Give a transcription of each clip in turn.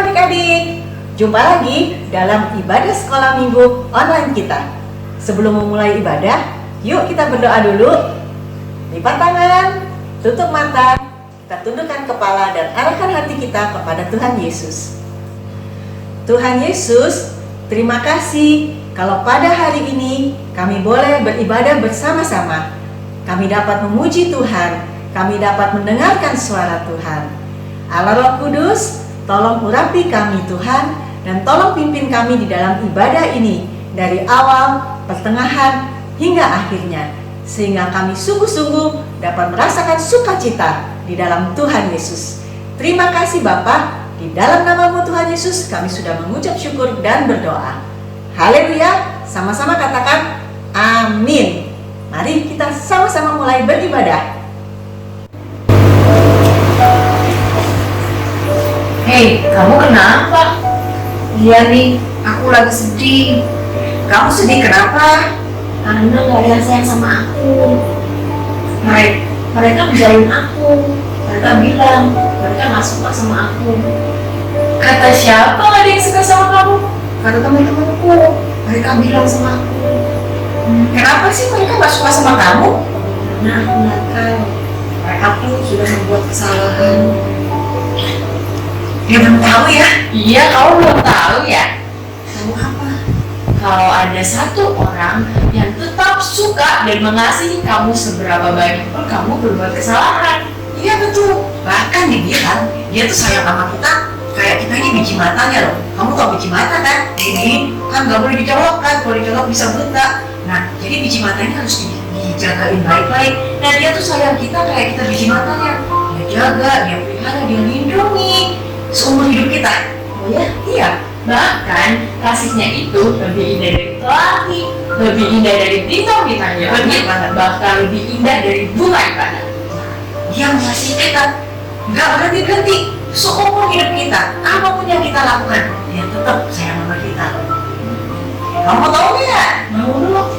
adik-adik, jumpa lagi dalam ibadah sekolah minggu online kita. Sebelum memulai ibadah, yuk kita berdoa dulu. Lipat tangan, tutup mata, kita tundukkan kepala dan arahkan hati kita kepada Tuhan Yesus. Tuhan Yesus, terima kasih kalau pada hari ini kami boleh beribadah bersama-sama. Kami dapat memuji Tuhan, kami dapat mendengarkan suara Tuhan. Allah Roh Kudus, tolong urapi kami Tuhan, dan tolong pimpin kami di dalam ibadah ini dari awal, pertengahan, hingga akhirnya, sehingga kami sungguh-sungguh dapat merasakan sukacita di dalam Tuhan Yesus. Terima kasih Bapa, di dalam nama-Mu Tuhan Yesus kami sudah mengucap syukur dan berdoa. Haleluya, sama-sama katakan amin. Mari kita sama-sama mulai beribadah. Hei, kamu kenapa? Iya nih, aku lagi sedih. Kamu sedih kenapa? Karena gak ada yang sayang sama aku. Mereka menjauhin aku. Mereka bilang mereka gak suka sama aku. Kata siapa gak ada yang suka sama kamu? Kata teman-temanku, mereka bilang sama aku. Kenapa sih mereka gak suka sama kamu? Karena aku nakal. Aku sudah membuat kesalahan. Dia belum tahu ya? Iya, kamu belum tahu ya? Tahu apa? Kalau ada satu orang yang tetap suka dan mengasihi kamu seberapa banyak pun kamu berbuat kesalahan. Iya betul. Bahkan dibilang dia tuh sayang sama kita kayak kita ini biji matanya loh. Kamu tau biji mata kan? Ini kan gak boleh dicolokkan, kalau dicolok bisa buta. Nah, jadi biji mata ini harus dijagain baik-baik. Nah, dia tuh sayang kita kayak kita biji matanya. Dia jaga, dia pelihara, dia lindungi seumur hidup kita. Oh ya? Iya. Bahkan kasihnya itu lebih indah dari pelangi, lebih indah dari bintang-bintang di langit, bahkan lebih indah dari bunga di padang. Dia mengasihi kita, nggak berhenti-berhenti seumur hidup kita. Apapun yang kita lakukan, dia tetap sayang sama kita. Kamu mau tahu nggak? Mau dulu?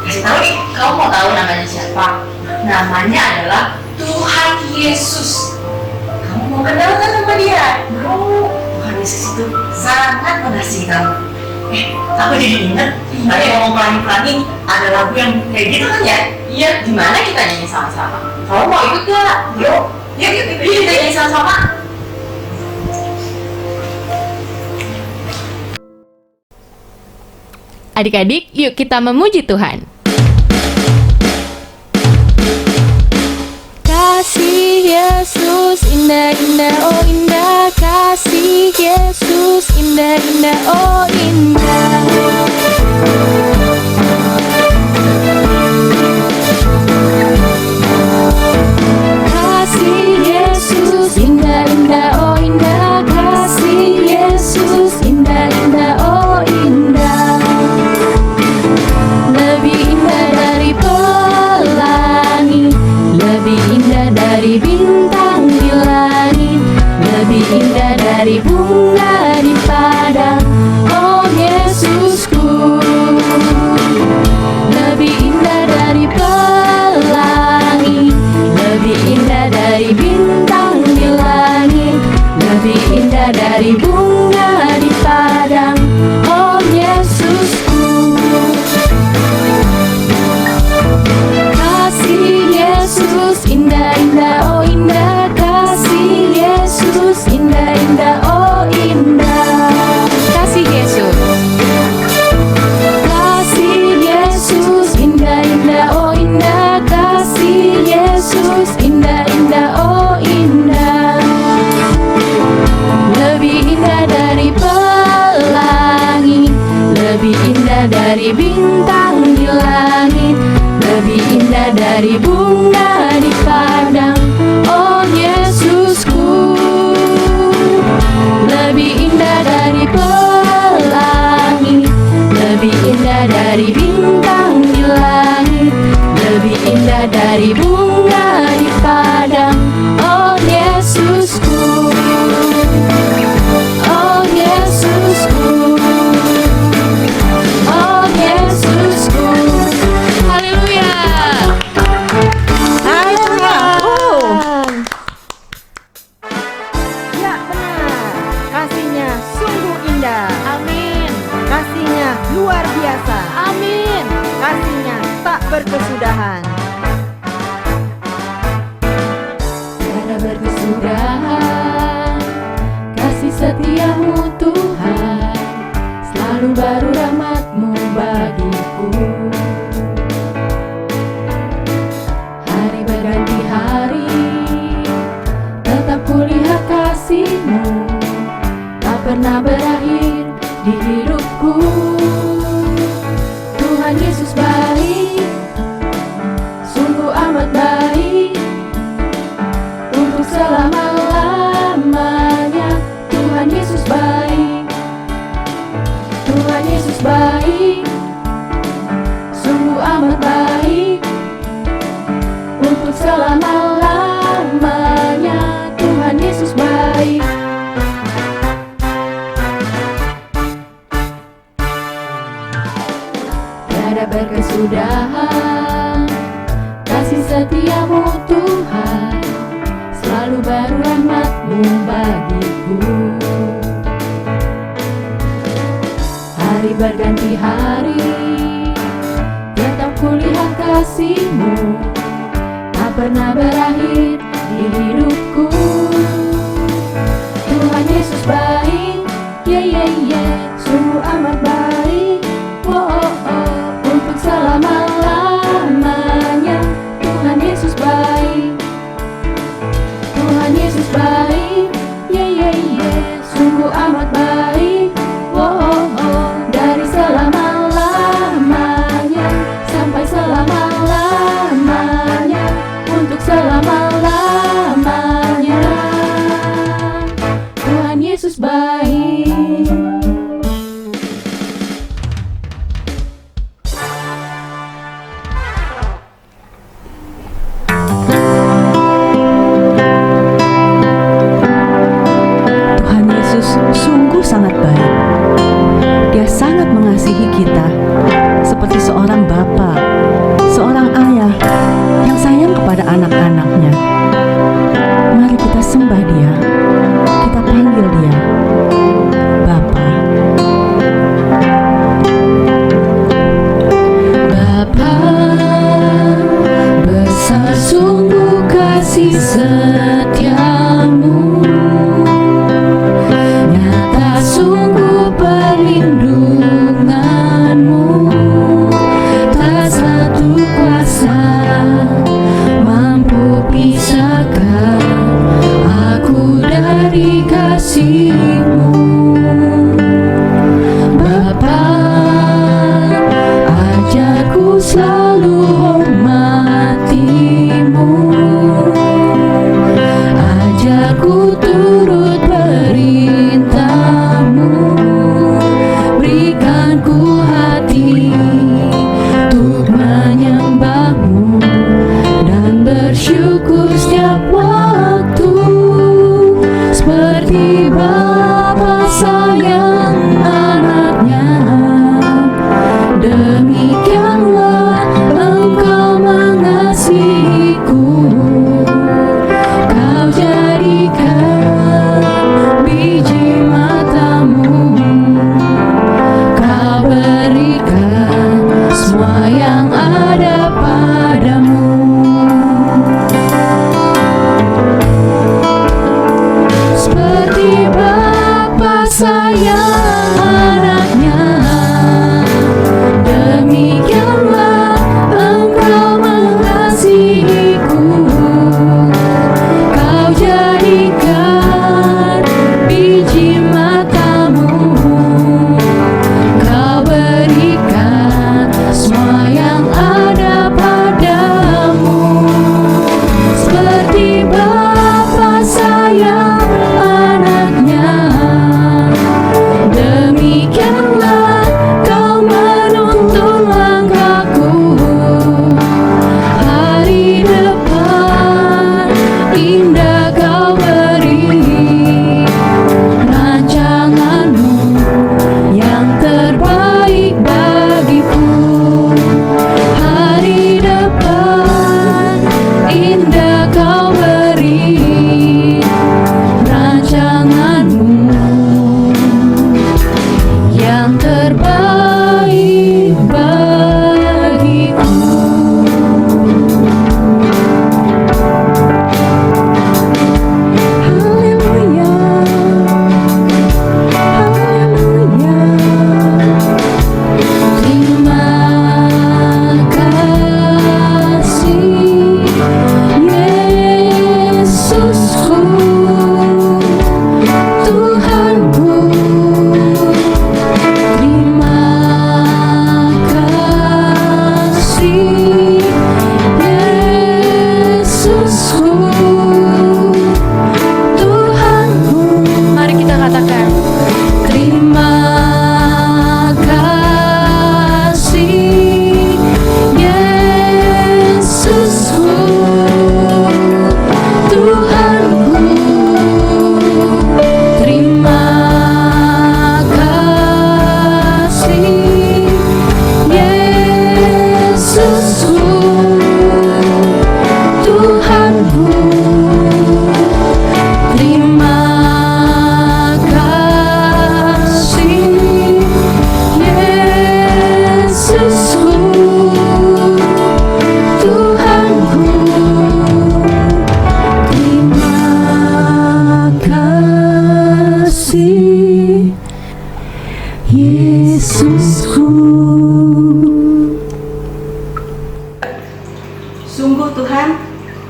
Kasih tahu nih. Kamu mau tahu namanya siapa? Namanya adalah Tuhan Yesus. Kamu mau kenal kan sama dia? Mau? Tuhan Yesus itu sangat mengasihi kamu. Aku jadi ingat tadi ngomong pelangi-pelangi ada lagu yang kayak gitu kan ya? Iya, gimana kita nyanyi sama-sama? Kamu mau ikut gak? Yuk, yuk Kita nyanyi sama-sama. Adik-adik, yuk kita memuji Tuhan. Kasih Yesus indah-indah, oh indah. Kasih Yesus indah-indah, oh indah. Kasih Yesus indah-indah, oh indah. Kasih Yesus indah-indah, oh indah. Lebih indah dari pelangi, lebih indah dari bintang di langit, lebih indah dari bunga di padang, oh Yesusku. Lebih indah dari pelangi, lebih indah dari bintang di langit, lebih indah dari bunga di padang, oh Yesusku. Kasih Yesus indah-indah, oh indah. Kasih Yesus indah-indah, oh indah. Kasih Yesus. Kasih Yesus indah-indah, oh indah. Kasih Yesus indah-indah, oh indah. Lebih indah dari pelangi, lebih indah dari bintang di langit, lebih indah dari bunga di padang, oh Yesusku. Lebih indah dari pelangi, lebih indah dari bintang di langit, lebih indah dari bunga di padang, oh Yesusku. Oh Yesusku. Oh Yesusku. Haleluya. Hari berganti hari, tetap kulihat kasih-Mu tak pernah berakhir di hidupku. Tuhan Yesus baik, sungguh amat baik, untuk selama-lamanya. Tuhan Yesus baik, Tuhan Yesus baik, sungguh amat baik, untuk selama-lamanya. Tuhan Yesus baik. Tiada berkesudahan kasih setia-Mu Tuhan, selalu baru rahmat-Mu bagiku. Hari berganti hari, tetap kulihat kasih-Mu tak pernah berakhir di hidupku. Tuhan Yesus baik, sungguh amat baik, untuk selama-lamanya. Tuhan Yesus baik, Tuhan Yesus baik, sungguh amat baik, dari selama-lamanya sampai selama-lamanya, untuk selama-lamanya. Tuhan Yesus baik. Tuhan Yesus sungguh sangat baik. Dia sangat mengasihi kita, seperti seorang bapa, seorang ayah yang sayang kepada anak-anaknya. Mari kita sembah Dia, kita panggil Dia Bapa. Bapa, besar sungguh kasih setia-Mu, nyata sungguh perlindungan-Mu, tak satu kuasa mampu pisahkan aku dari kasih-Mu. Bapa, ajarku selalu hormati-Mu, ajarku turut perintah-Mu, berikan ku hati untuk menyembah-Mu dan bersyukur setiap waktu, seperti Bapa sayang anaknya. Demikianlah Engkau mengasihiku. Kau jadikan biji mata-Mu, Kau berikan semua yang ada padamu.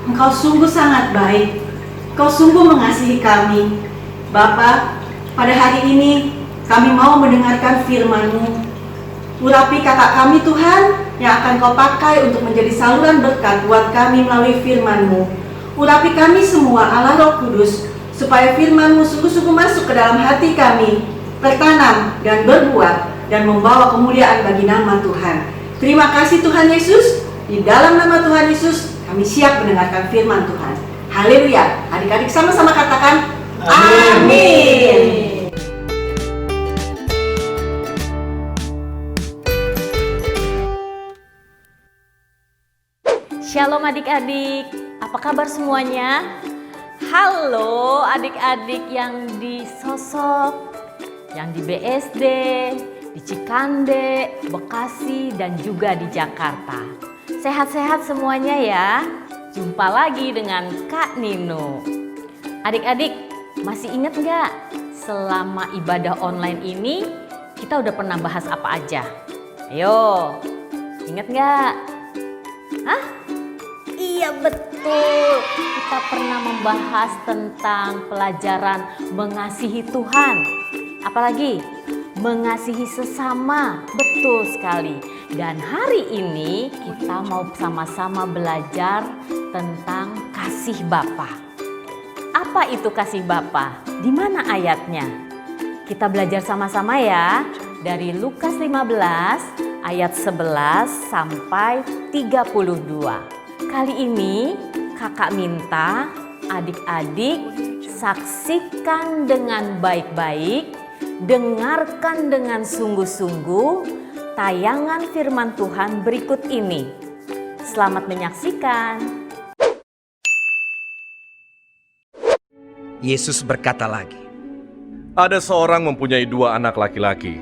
Engkau sungguh sangat baik. Engkau sungguh mengasihi kami. Bapa, pada hari ini kami mau mendengarkan firman-Mu. Urapi kakak kami Tuhan yang akan Kau pakai untuk menjadi saluran berkat buat kami melalui firman-Mu. Urapi kami semua Allah Roh Kudus, supaya firman-Mu sungguh-sungguh masuk ke dalam hati kami, bertanam dan berbuah, dan membawa kemuliaan bagi nama Tuhan. Terima kasih Tuhan Yesus. Di dalam nama Tuhan Yesus, kami siap mendengarkan firman Tuhan. Haleluya. Adik-adik sama-sama katakan, amin. Shalom adik-adik, apa kabar semuanya? Halo adik-adik yang di Sosok, yang di BSD, di Cikande, Bekasi, dan juga di Jakarta. Sehat-sehat semuanya ya. Jumpa lagi dengan Kak Nino. Adik-adik, masih ingat nggak selama ibadah online ini kita udah pernah bahas apa aja? Ayo, ingat nggak? Hah? Iya betul, kita pernah membahas tentang pelajaran mengasihi Tuhan. Apalagi mengasihi sesama, betul sekali. Dan hari ini kita mau sama-sama belajar tentang kasih Bapa. Apa itu kasih Bapa? Di mana ayatnya? Kita belajar sama-sama ya, dari Lukas 15 ayat 11 sampai 32. Kali ini kakak minta adik-adik saksikan dengan baik-baik, dengarkan dengan sungguh-sungguh tayangan firman Tuhan berikut ini. Selamat menyaksikan. Yesus berkata lagi, Ada seorang mempunyai 2 anak laki-laki.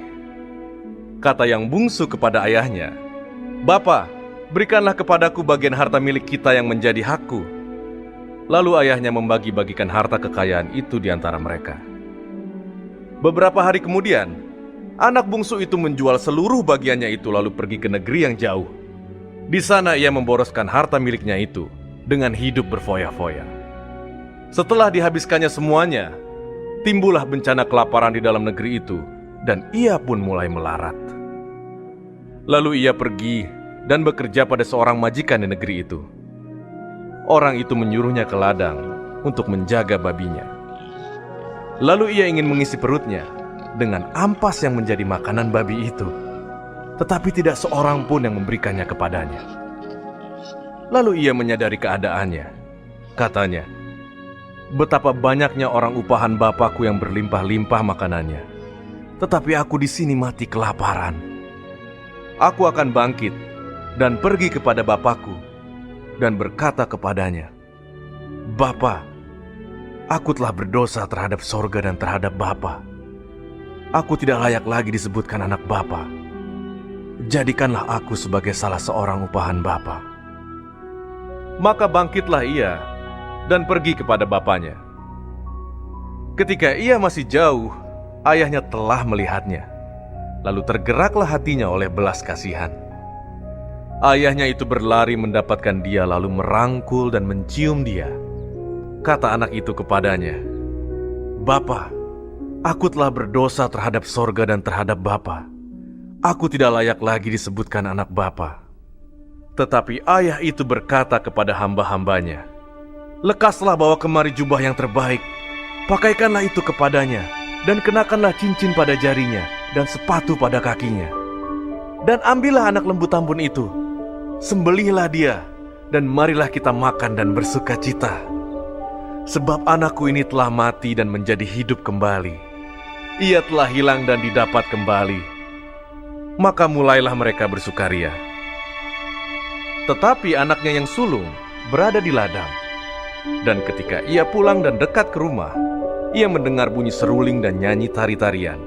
Kata yang bungsu kepada ayahnya, "Bapa, berikanlah kepadaku bagian harta milik kita yang menjadi hakku." Lalu ayahnya membagi-bagikan harta kekayaan itu di antara mereka. Beberapa hari kemudian, anak bungsu itu menjual seluruh bagiannya itu lalu pergi ke negeri yang jauh. Di sana ia memboroskan harta miliknya itu dengan hidup berfoya-foya. Setelah dihabiskannya semuanya, timbullah bencana kelaparan di dalam negeri itu, dan ia pun mulai melarat. Lalu ia pergi dan bekerja pada seorang majikan di negeri itu. Orang itu menyuruhnya ke ladang untuk menjaga babinya. Lalu ia ingin mengisi perutnya dengan ampas yang menjadi makanan babi itu, tetapi tidak seorang pun yang memberikannya kepadanya. Lalu ia menyadari keadaannya. Katanya, "Betapa banyaknya orang upahan Bapakku yang berlimpah-limpah makanannya, tetapi aku di sini mati kelaparan. Aku akan bangkit dan pergi kepada Bapakku dan berkata kepadanya, Bapa, aku telah berdosa terhadap sorga dan terhadap Bapa. Aku tidak layak lagi disebutkan anak Bapa. Jadikanlah aku sebagai salah seorang upahan Bapa." Maka bangkitlah ia dan pergi kepada bapaknya. Ketika ia masih jauh, ayahnya telah melihatnya. Lalu tergeraklah hatinya oleh belas kasihan. Ayahnya itu berlari mendapatkan dia lalu merangkul dan mencium dia. Kata anak itu kepadanya, "Bapa, aku telah berdosa terhadap sorga dan terhadap Bapa. Aku tidak layak lagi disebutkan anak Bapa." Tetapi ayah itu berkata kepada hamba-hambanya, "Lekaslah bawa kemari jubah yang terbaik, pakaikanlah itu kepadanya, dan kenakanlah cincin pada jarinya, dan sepatu pada kakinya. Dan ambillah anak lembu tambun itu, sembelihlah dia, dan marilah kita makan dan bersuka cita. Sebab anakku ini telah mati dan menjadi hidup kembali. Ia telah hilang dan didapat kembali." Maka mulailah mereka bersukaria. Tetapi anaknya yang sulung berada di ladang. Dan ketika ia pulang dan dekat ke rumah, ia mendengar bunyi seruling dan nyanyi tari-tarian.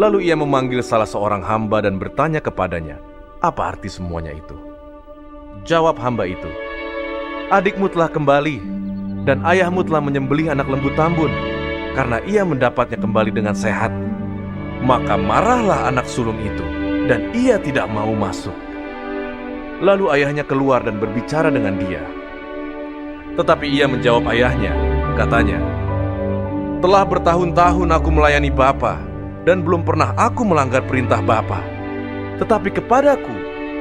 Lalu ia memanggil salah seorang hamba dan bertanya kepadanya, apa arti semuanya itu? Jawab hamba itu, "Adikmu telah kembali, dan ayahmu telah menyembelih anak lembu tambun, karena ia mendapatnya kembali dengan sehat." Maka marahlah anak sulung itu, dan ia tidak mau masuk. Lalu ayahnya keluar dan berbicara dengan dia. Tetapi ia menjawab ayahnya, katanya, "Telah bertahun-tahun aku melayani Bapa, dan belum pernah aku melanggar perintah Bapa. Tetapi kepadaku,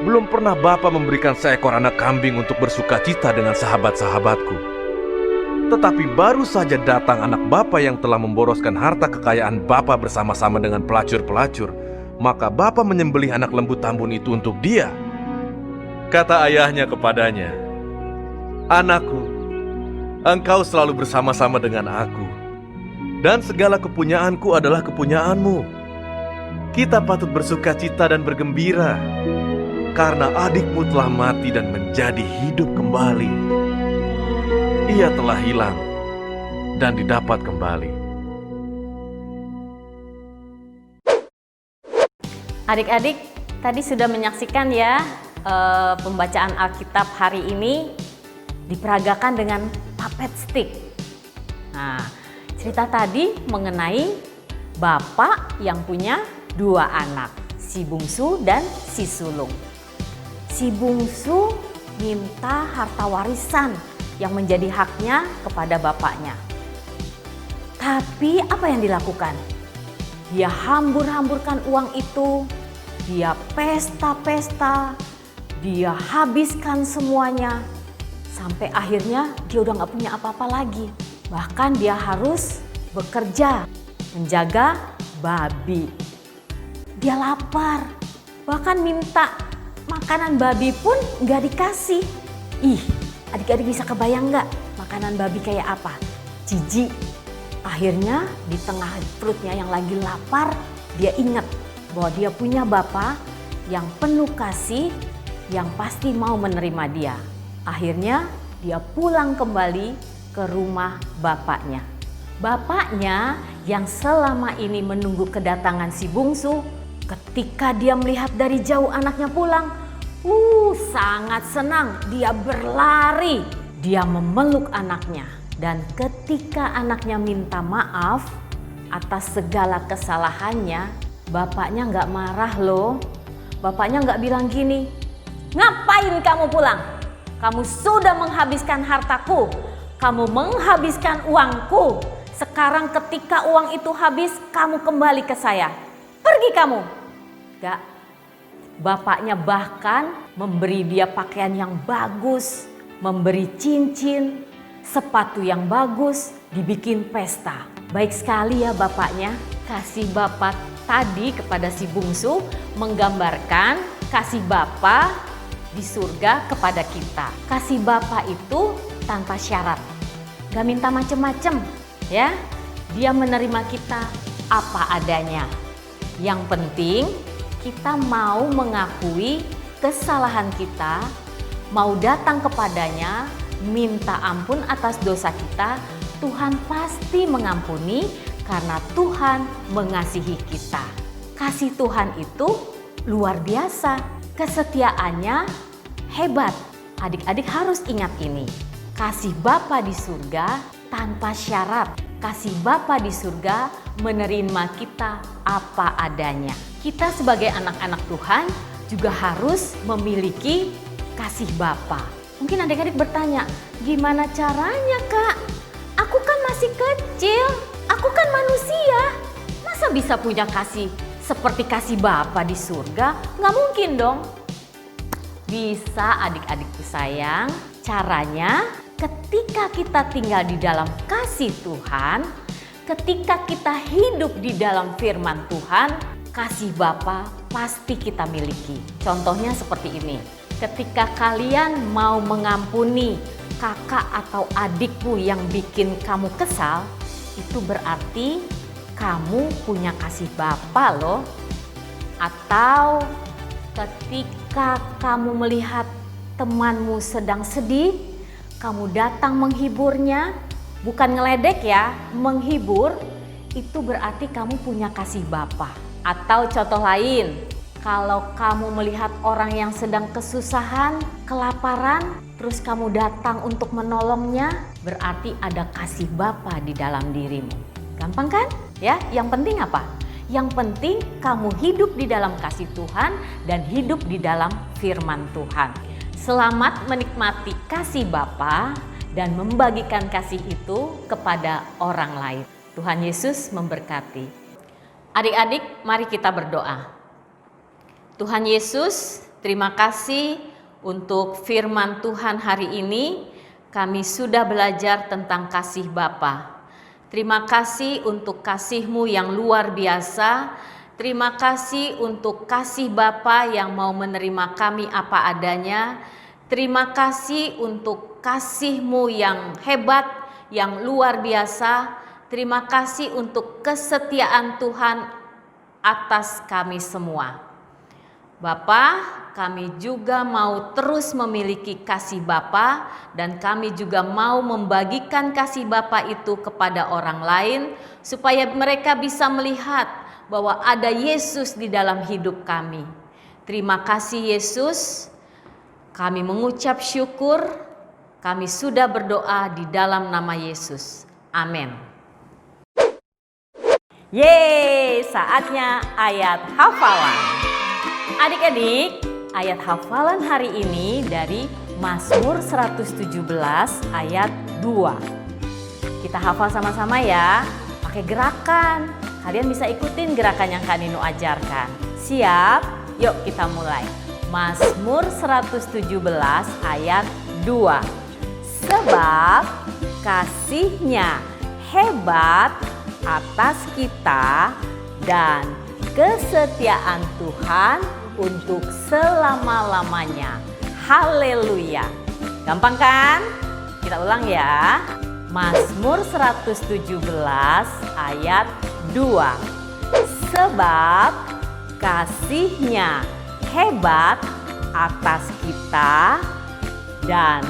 belum pernah Bapa memberikan seekor anak kambing untuk bersukacita dengan sahabat-sahabatku. Tetapi baru saja datang anak Bapa yang telah memboroskan harta kekayaan Bapa bersama-sama dengan pelacur-pelacur, maka Bapa menyembelih anak lembu tambun itu untuk dia." Kata ayahnya kepadanya, "Anakku, engkau selalu bersama-sama dengan aku, dan segala kepunyaanku adalah kepunyaanmu. Kita patut bersukacita dan bergembira, karena adikmu telah mati dan menjadi hidup kembali. Ia telah hilang dan didapat kembali." Adik-adik tadi sudah menyaksikan ya pembacaan Alkitab hari ini diperagakan dengan puppet stick. Nah, cerita tadi mengenai bapak yang punya 2 anak, si bungsu dan si sulung. Si bungsu minta harta warisan yang menjadi haknya kepada bapaknya. Tapi apa yang dilakukan? Dia hambur-hamburkan uang itu, dia pesta-pesta, dia habiskan semuanya. Sampai akhirnya dia udah gak punya apa-apa lagi. Bahkan dia harus bekerja, menjaga babi. Dia lapar, bahkan minta makanan babi pun gak dikasih. Ih, adik-adik bisa kebayang gak makanan babi kayak apa? Jijik. Akhirnya di tengah perutnya yang lagi lapar, dia ingat bahwa dia punya bapak yang penuh kasih, yang pasti mau menerima dia. Akhirnya dia pulang kembali ke rumah bapaknya. Bapaknya yang selama ini menunggu kedatangan si bungsu, ketika dia melihat dari jauh anaknya pulang, sangat senang. Dia berlari, dia memeluk anaknya. Dan ketika anaknya minta maaf atas segala kesalahannya, bapaknya nggak marah loh. Bapaknya nggak bilang gini, "Ngapain kamu pulang? Kamu sudah menghabiskan hartaku, kamu menghabiskan uangku. Sekarang ketika uang itu habis, kamu kembali ke saya. Pergi kamu." Gak. Bapaknya bahkan memberi dia pakaian yang bagus, memberi cincin, sepatu yang bagus, dibikin pesta. Baik sekali ya bapaknya. Kasih bapak tadi kepada si bungsu menggambarkan kasih bapa di surga kepada kita. Kasih bapa itu tanpa syarat, gak minta macem-macem ya. Dia menerima kita apa adanya. Yang penting kita mau mengakui kesalahan kita, mau datang kepadanya, minta ampun atas dosa kita. Tuhan pasti mengampuni karena Tuhan mengasihi kita. Kasih Tuhan itu luar biasa, kesetiaannya hebat. Adik-adik harus ingat ini. Kasih Bapa di surga tanpa syarat. Kasih Bapa di surga menerima kita apa adanya. Kita sebagai anak-anak Tuhan juga harus memiliki kasih Bapa. Mungkin adik-adik bertanya, gimana caranya Kak? Aku kan masih kecil, aku kan manusia. Masa bisa punya kasih seperti kasih Bapa di surga? Nggak mungkin dong. Bisa adik-adikku sayang, caranya ketika kita tinggal di dalam kasih Tuhan, ketika kita hidup di dalam firman Tuhan, kasih Bapa pasti kita miliki. Contohnya seperti ini. Ketika kalian mau mengampuni kakak atau adikmu yang bikin kamu kesal, itu berarti kamu punya kasih Bapa loh. Atau ketika kamu melihat temanmu sedang sedih, kamu datang menghiburnya, bukan ngeledek ya, menghibur, itu berarti kamu punya kasih Bapa. Atau contoh lain, kalau kamu melihat orang yang sedang kesusahan, kelaparan, terus kamu datang untuk menolongnya, berarti ada kasih Bapa di dalam dirimu. Gampang kan? Ya, yang penting apa? Yang penting kamu hidup di dalam kasih Tuhan dan hidup di dalam firman Tuhan. Selamat menikmati kasih Bapa dan membagikan kasih itu kepada orang lain. Tuhan Yesus memberkati. Adik-adik, mari kita berdoa. Tuhan Yesus, terima kasih untuk firman Tuhan hari ini. Kami sudah belajar tentang kasih Bapa. Terima kasih untuk kasih-Mu yang luar biasa. Terima kasih untuk kasih Bapa yang mau menerima kami apa adanya. Terima kasih untuk kasih-Mu yang hebat, yang luar biasa. Terima kasih untuk kesetiaan Tuhan atas kami semua. Bapa, kami juga mau terus memiliki kasih Bapa dan kami juga mau membagikan kasih Bapa itu kepada orang lain supaya mereka bisa melihat bahwa ada Yesus di dalam hidup kami. Terima kasih Yesus. Kami mengucap syukur. Kami sudah berdoa di dalam nama Yesus. Amin. Yeay, saatnya ayat hafalan. Adik-adik, ayat hafalan hari ini dari Mazmur 117 ayat 2. Kita hafal sama-sama ya, pakai gerakan. Kalian bisa ikutin gerakan yang Kak Nino ajarkan. Siap? Yuk kita mulai. Mazmur 117 ayat 2. Sebab kasih-Nya hebat atas kita dan kesetiaan Tuhan untuk selama-lamanya. Haleluya. Gampang kan? Kita ulang ya. Mazmur 117 ayat 2. Sebab kasih-Nya hebat atas kita dan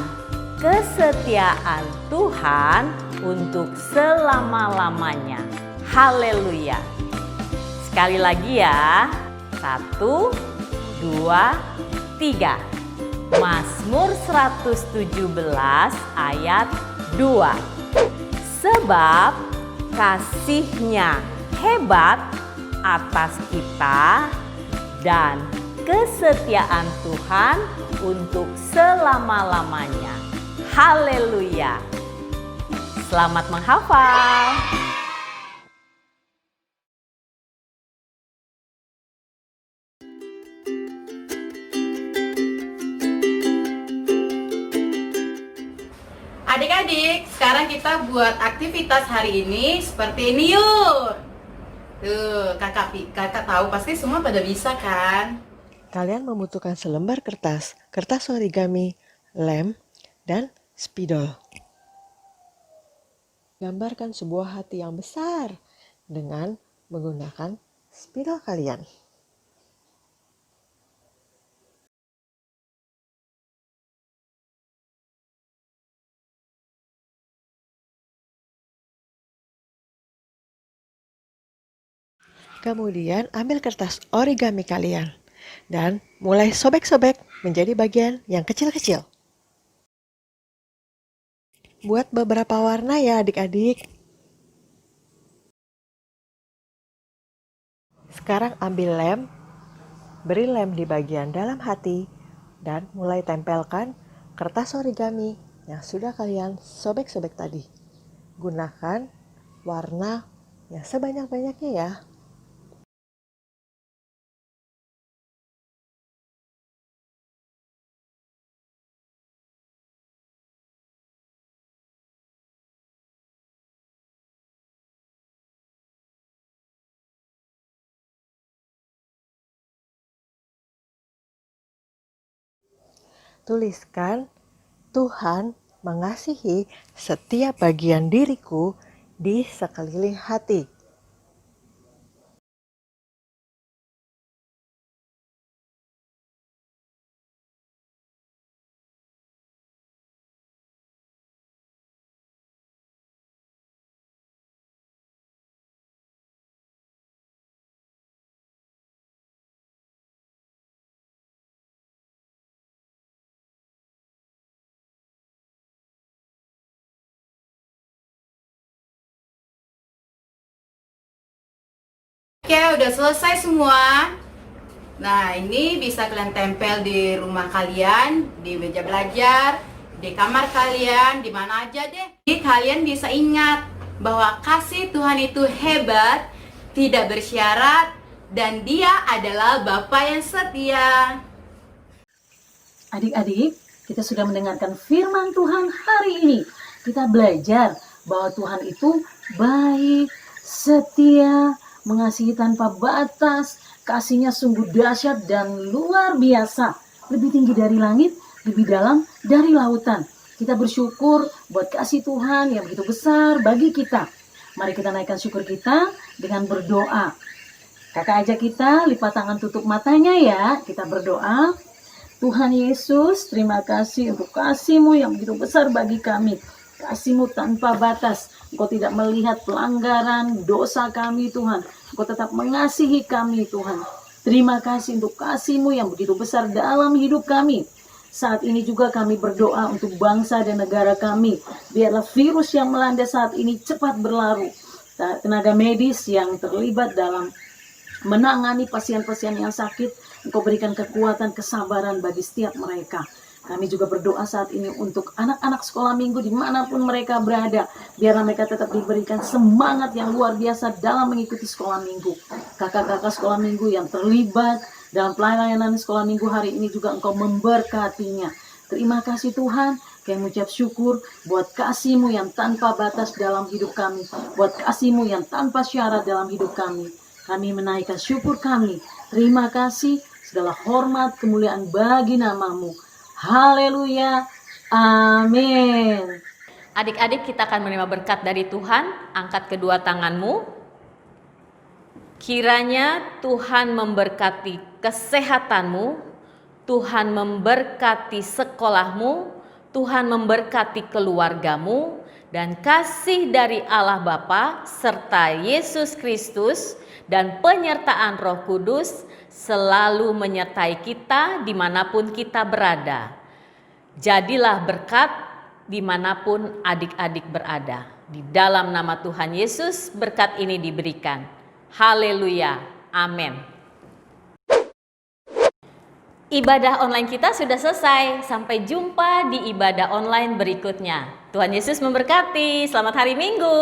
kesetiaan Tuhan untuk selama-lamanya. Haleluya. Sekali lagi ya. 1, 2, 3. Mazmur 117 ayat 2. Sebab kasih-Nya hebat atas kita dan kesetiaan Tuhan untuk selama-lamanya. Haleluya. Selamat menghafal. Adik-adik, sekarang kita buat aktivitas hari ini seperti ini yuk. Tuh, kakak tahu pasti semua pada bisa kan? Kalian membutuhkan selembar kertas, kertas origami, lem, dan spidol. Gambarkan sebuah hati yang besar dengan menggunakan spidol kalian. Kemudian ambil kertas origami kalian dan mulai sobek-sobek menjadi bagian yang kecil-kecil. Buat beberapa warna ya adik-adik. Sekarang ambil lem, beri lem di bagian dalam hati, dan mulai tempelkan kertas origami yang sudah kalian sobek-sobek tadi. Gunakan warna yang sebanyak-banyaknya ya. Tuliskan, Tuhan mengasihi setiap bagian diriku di sekeliling hati. Oke, udah selesai semua. Nah, ini bisa kalian tempel di rumah kalian, di meja belajar, di kamar kalian, di mana aja deh. Jadi kalian bisa ingat bahwa kasih Tuhan itu hebat, tidak bersyarat, dan Dia adalah Bapa yang setia. Adik-adik, kita sudah mendengarkan firman Tuhan hari ini. Kita belajar bahwa Tuhan itu baik, setia, mengasihi tanpa batas, kasihnya sungguh dahsyat dan luar biasa. Lebih tinggi dari langit, lebih dalam dari lautan. Kita bersyukur buat kasih Tuhan yang begitu besar bagi kita. Mari kita naikkan syukur kita dengan berdoa. Kakak ajak kita lipat tangan tutup matanya ya. Kita berdoa. Tuhan Yesus, terima kasih untuk kasih-Mu yang begitu besar bagi kami. Kasih-Mu tanpa batas. Engkau tidak melihat pelanggaran, dosa kami Tuhan. Engkau tetap mengasihi kami Tuhan. Terima kasih untuk kasih-Mu yang begitu besar dalam hidup kami. Saat ini juga kami berdoa untuk bangsa dan negara kami. Biarlah virus yang melanda saat ini cepat berlalu. Tenaga medis yang terlibat dalam menangani pasien-pasien yang sakit, Engkau berikan kekuatan, kesabaran bagi setiap mereka. Kami juga berdoa saat ini untuk anak-anak sekolah minggu dimanapun mereka berada. Biarlah mereka tetap diberikan semangat yang luar biasa dalam mengikuti sekolah minggu. Kakak-kakak sekolah minggu yang terlibat dalam pelayanan sekolah minggu hari ini juga Engkau memberkatinya. Terima kasih Tuhan. Kami mengucap syukur buat kasih-Mu yang tanpa batas dalam hidup kami. Buat kasih-Mu yang tanpa syarat dalam hidup kami. Kami menaikkan syukur kami. Terima kasih. Segala hormat, kemuliaan bagi nama-Mu. Haleluya. Amin. Adik-adik, kita akan menerima berkat dari Tuhan. Angkat kedua tanganmu. Kiranya Tuhan memberkati kesehatanmu, Tuhan memberkati sekolahmu, Tuhan memberkati keluargamu, dan kasih dari Allah Bapa serta Yesus Kristus dan penyertaan Roh Kudus selalu menyertai kita dimanapun kita berada. Jadilah berkat dimanapun adik-adik berada. Di dalam nama Tuhan Yesus berkat ini diberikan. Haleluya, amin. Ibadah online kita sudah selesai. Sampai jumpa di ibadah online berikutnya. Tuhan Yesus memberkati. Selamat hari Minggu.